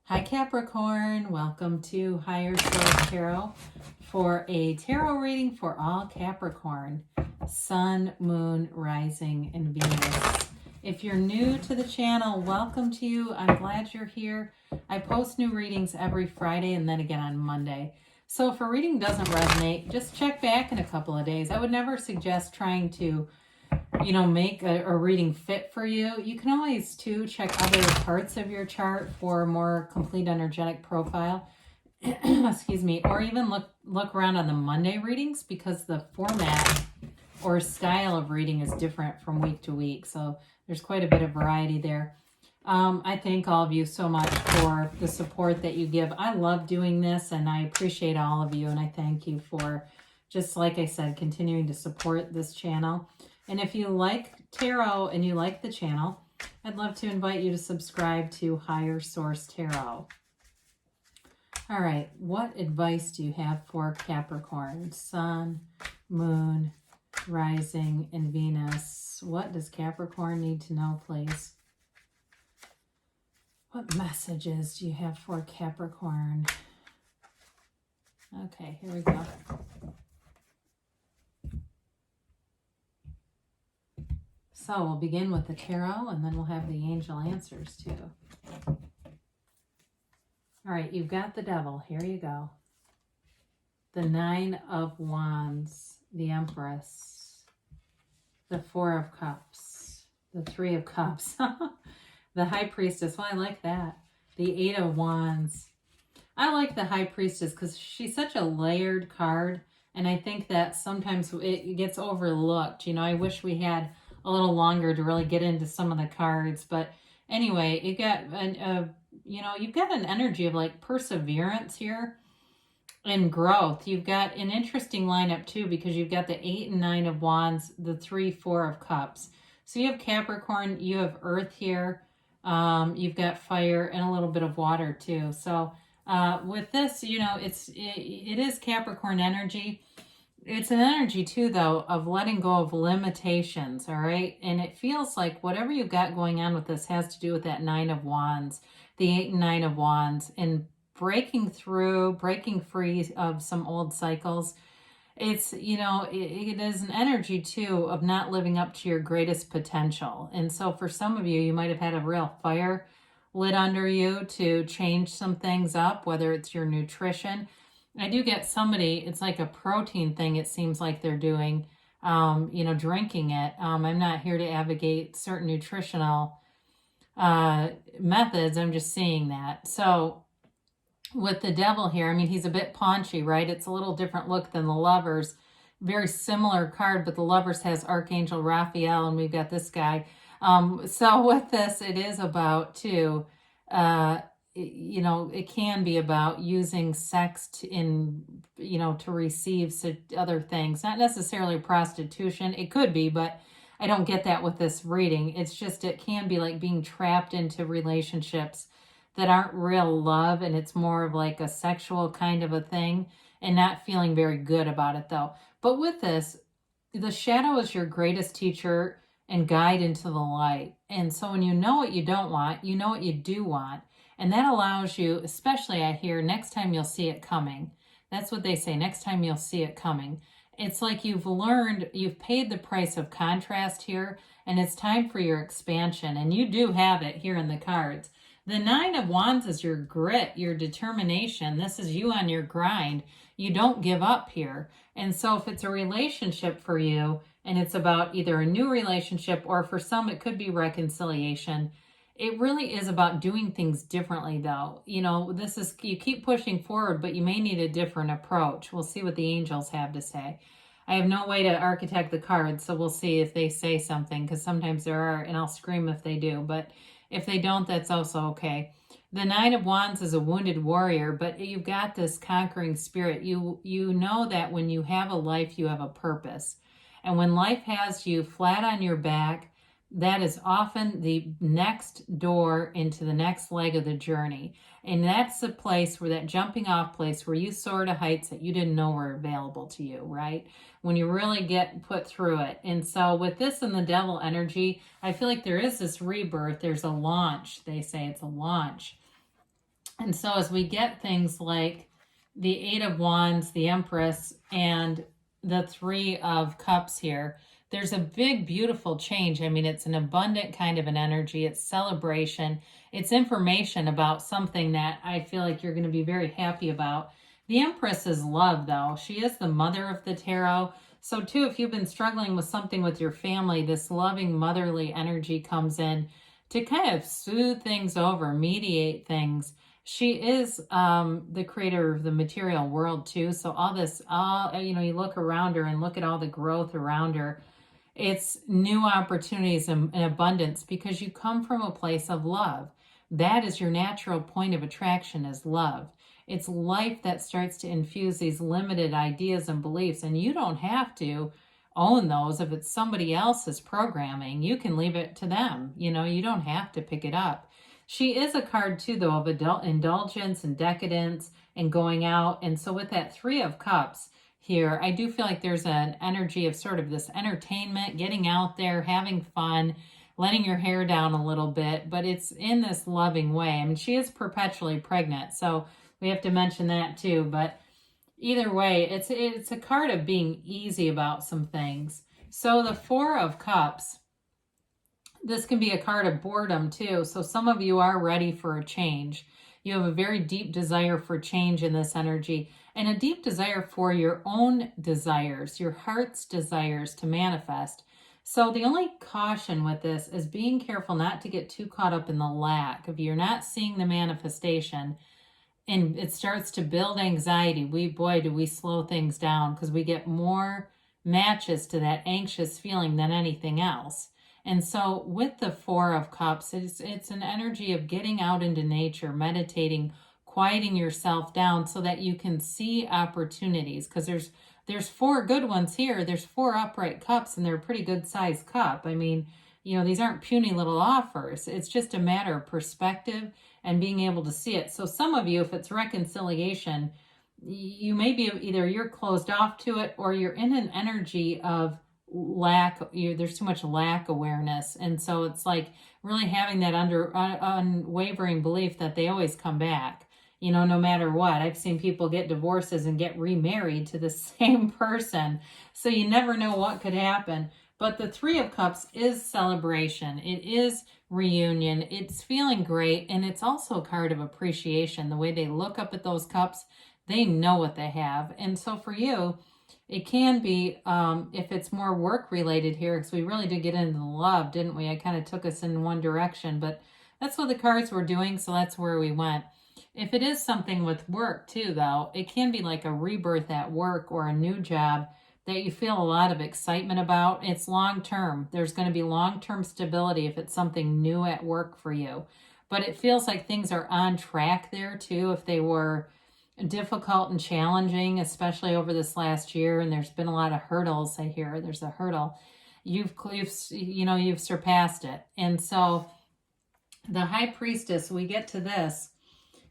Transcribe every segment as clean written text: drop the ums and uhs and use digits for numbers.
Hi Capricorn, welcome to Higher Source Tarot for a tarot reading for all Capricorn, Sun, Moon, Rising, and Venus. If you're new to the channel, welcome to you. I'm glad you're here. I post new readings every Friday and then again on Monday. So if a reading doesn't resonate, just check back in a couple of days. I would never suggest trying to make a reading fit for you. You can always, too, check other parts of your chart for a more complete energetic profile. Excuse me. Or even look around on the Monday readings because the format or style of reading is different from week to week. So there's quite a bit of variety there. I thank all of you so much for the support that you give. I love doing this, and I appreciate all of you, and I thank you for, just like I said, continuing to support this channel. And if you like tarot and you like the channel, I'd love to invite you to subscribe to Higher Source Tarot. All right, what advice do you have for Capricorn? Sun, Moon, Rising, and Venus. What does Capricorn need to know, please? What messages do you have for Capricorn? Okay, here we go. So we'll begin with the tarot, and then we'll have the angel answers too. All right, you've got the Devil. Here you go. The Nine of Wands, the Empress, the Four of Cups, the Three of Cups, the High Priestess. Well, I like that. The Eight of Wands. I like the High Priestess because she's such a layered card, and I think that sometimes it gets overlooked. I wish we had a little longer to really get into some of the cards, but anyway, you've got an energy of like perseverance here and growth. You've got an interesting lineup too, because you've got the 8 and 9 of Wands, the 3, 4 of Cups. So you have Capricorn, you have Earth here, you've got fire and a little bit of water too. So with this, it is Capricorn energy. It's an energy, too, though, of letting go of limitations, all right? And it feels like whatever you've got going on with this has to do with that 9 of Wands, the 8 and 9 of Wands, and breaking free of some old cycles. It's, it is an energy, too, of not living up to your greatest potential. And so for some of you, you might have had a real fire lit under you to change some things up, whether it's your nutrition. I do get somebody, it's like a protein thing, it seems like they're doing, drinking it. I'm not here to advocate certain nutritional methods. I'm just seeing that. So with the Devil here, he's a bit paunchy, right? It's a little different look than the Lovers. Very similar card, but the Lovers has Archangel Raphael, and we've got this guy. So with this, it is about, too, it can be about using sex to receive other things, not necessarily prostitution. It could be, but I don't get that with this reading. It's just, it can be like being trapped into relationships that aren't real love, and it's more of like a sexual kind of a thing, and not feeling very good about it though. But with this, the shadow is your greatest teacher and guide into the light. And so when you know what you don't want, you know what you do want. And that allows you, especially I hear, next time you'll see it coming. That's what they say, next time you'll see it coming. It's like you've paid the price of contrast here, and it's time for your expansion. And you do have it here in the cards. The 9 of Wands is your grit, your determination. This is you on your grind. You don't give up here. And so if it's a relationship for you, and it's about either a new relationship, or for some it could be reconciliation, it really is about doing things differently, though. You keep pushing forward, but you may need a different approach. We'll see what the angels have to say. I have no way to architect the cards, so we'll see if they say something, because sometimes there are, and I'll scream if they do. But if they don't, that's also okay. The 9 of Wands is a wounded warrior, but you've got this conquering spirit. You know that when you have a life, you have a purpose. And when life has you flat on your back, that is often the next door into the next leg of the journey. And that's the place where, that jumping off place where you soar to heights that you didn't know were available to you, right? When you really get put through it. And so with this and the Devil energy, I feel like there is this rebirth. There's a launch. They say it's a launch. And so as we get things like the Eight of Wands, the Empress, and the Three of Cups here, there's a big, beautiful change. I mean, it's an abundant kind of an energy. It's celebration. It's information about something that I feel like you're going to be very happy about. The Empress is love, though. She is the mother of the tarot. So, too, if you've been struggling with something with your family, this loving, motherly energy comes in to kind of soothe things over, mediate things. She is the creator of the material world too. So all this, you look around her and look at all the growth around her. It's new opportunities and abundance because you come from a place of love. That is your natural point of attraction, is love. It's life that starts to infuse these limited ideas and beliefs, and you don't have to own those. If it's somebody else's programming, you can leave it to them. You don't have to pick it up. She is a card too, though, of adult indulgence and decadence and going out. And so with that Three of Cups here, I do feel like there's an energy of sort of this entertainment, getting out there, having fun, letting your hair down a little bit, but it's in this loving way. I mean, she is perpetually pregnant, so we have to mention that too. But either way, it's a card of being easy about some things. So the Four of Cups, this can be a card of boredom too. So some of you are ready for a change. You have a very deep desire for change in this energy, and a deep desire for your own desires, your heart's desires to manifest. So the only caution with this is being careful not to get too caught up in the lack. If you're not seeing the manifestation and it starts to build anxiety, do we slow things down, because we get more matches to that anxious feeling than anything else. And so with the Four of Cups, it's an energy of getting out into nature, meditating, quieting yourself down so that you can see opportunities, because there's four good ones here. There's four upright cups, and they're a pretty good sized cup. I mean, these aren't puny little offers. It's just a matter of perspective and being able to see it. So some of you, if it's reconciliation, you may be either you're closed off to it, or you're in an energy of lack. There's too much lack awareness. And so it's like really having that unwavering belief that they always come back, no matter what. I've seen people get divorces and get remarried to the same person. So you never know what could happen. But the Three of Cups is celebration. It is reunion. It's feeling great. And it's also a card of appreciation. The way they look up at those cups, they know what they have. And so for you, it can be, if it's more work related here, because we really did get into the love, didn't we? I kind of took us in one direction, but that's what the cards were doing, so that's where we went. If it is something with work too, though, it can be like a rebirth at work or a new job that you feel a lot of excitement about. It's long term. There's going to be long-term stability if it's something new at work for you. But it feels like things are on track there too. If they were difficult and challenging, especially over this last year, and there's been a lot of hurdles. I hear there's a hurdle. You've surpassed it. And so the High Priestess, we get to this.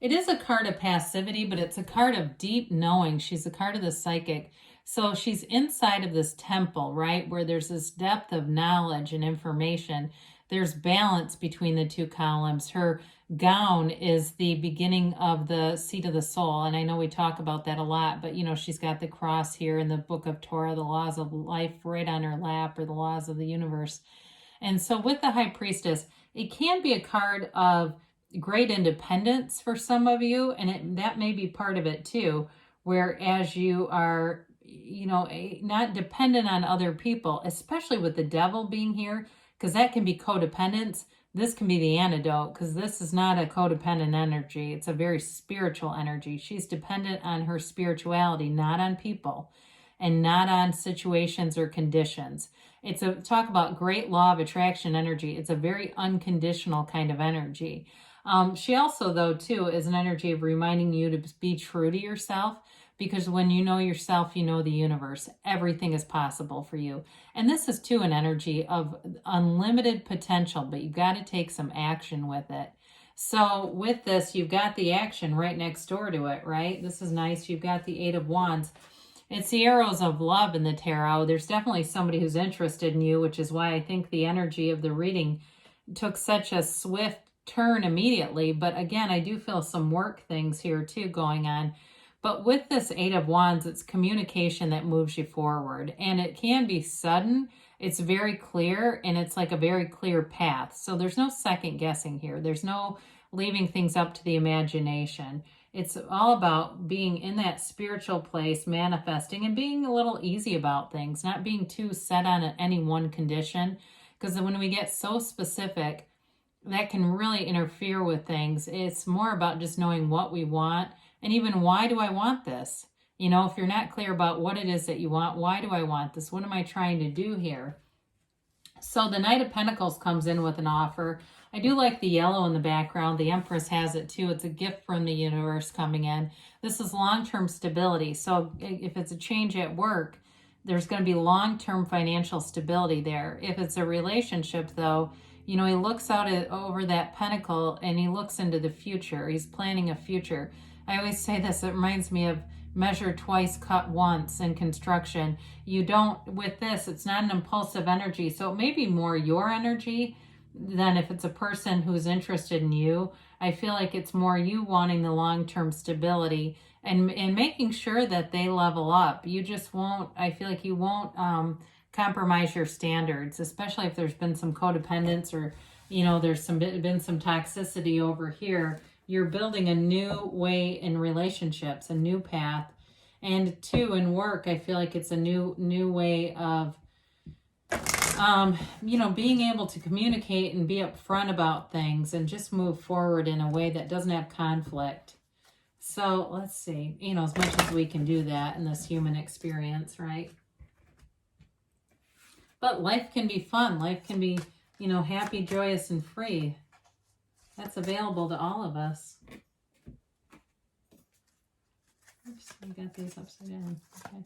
It is a card of passivity, but it's a card of deep knowing. She's a card of the psychic. So she's inside of this temple, right, where there's this depth of knowledge and information. There's balance between the two columns. Her gown is the beginning of the seat of the soul. And I know we talk about that a lot, but she's got the cross here in the book of Torah, the laws of life right on her lap, or the laws of the universe. And so with the High Priestess, it can be a card of great independence for some of you. And that may be part of it too, whereas you are, not dependent on other people, especially with the devil being here, because that can be codependence. This can be the antidote, because this is not a codependent energy. It's a very spiritual energy. She's dependent on her spirituality, not on people and not on situations or conditions. It's talk about great law of attraction energy. It's a very unconditional kind of energy. She also, though, too, is an energy of reminding you to be true to yourself, because when you know yourself, you know the universe. Everything is possible for you. And this is, too, an energy of unlimited potential, but you've got to take some action with it. So with this, you've got the action right next door to it, right? This is nice. You've got the Eight of Wands. It's the arrows of love in the tarot. There's definitely somebody who's interested in you, which is why I think the energy of the reading took such a swift turn immediately. But again, I do feel some work things here too going on. But with this Eight of Wands, it's communication that moves you forward. And it can be sudden. It's very clear, and it's like a very clear path. So there's no second guessing here. There's no leaving things up to the imagination. It's all about being in that spiritual place, manifesting, and being a little easy about things, not being too set on any one condition. Because when we get so specific, that can really interfere with things. It's more about just knowing what we want, and even why do I want this? You know, if you're not clear about what it is that you want, why do I want this? What am I trying to do here? So the Knight of Pentacles comes in with an offer. I do like the yellow in the background. The Empress has it too. It's a gift from the universe coming in. This is long-term stability. So if it's a change at work, there's going to be long-term financial stability there. If it's a relationship, though, you know, he looks out over that pentacle and he looks into the future. He's planning a future. I always say this, it reminds me of measure twice, cut once in construction. You don't, with this, it's not an impulsive energy. So it may be more your energy than if it's a person who's interested in you. I feel like it's more you wanting the long-term stability and making sure that they level up. You just won't, I feel like you won't compromise your standards, especially if there's been some codependence or, you know, there's been some toxicity over here. You're building a new way in relationships, a new path. And two, in work, I feel like it's a new way of, you know, being able to communicate and be upfront about things and just move forward in a way that doesn't have conflict. So let's see, you know, as much as we can do that in this human experience, right? But life can be fun. Life can be, you know, happy, joyous, and free. That's available to all of us. Oops, I got these upside down. Okay.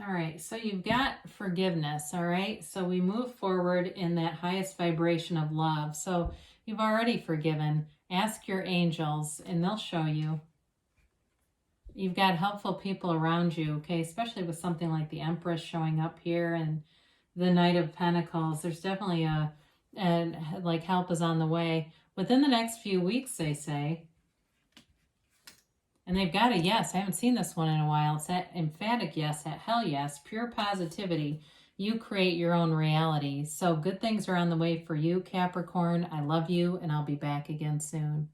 All right, so you've got forgiveness, all right? So we move forward in that highest vibration of love. So you've already forgiven. Ask your angels, and they'll show you. You've got helpful people around you, okay? Especially with something like the Empress showing up here and the Knight of Pentacles. There's definitely like help is on the way within the next few weeks, they say. And they've got a yes. I haven't seen this one in a while. It's that emphatic yes, that hell yes, pure positivity. You create your own reality. So good things are on the way for you, Capricorn. I love you, and I'll be back again soon.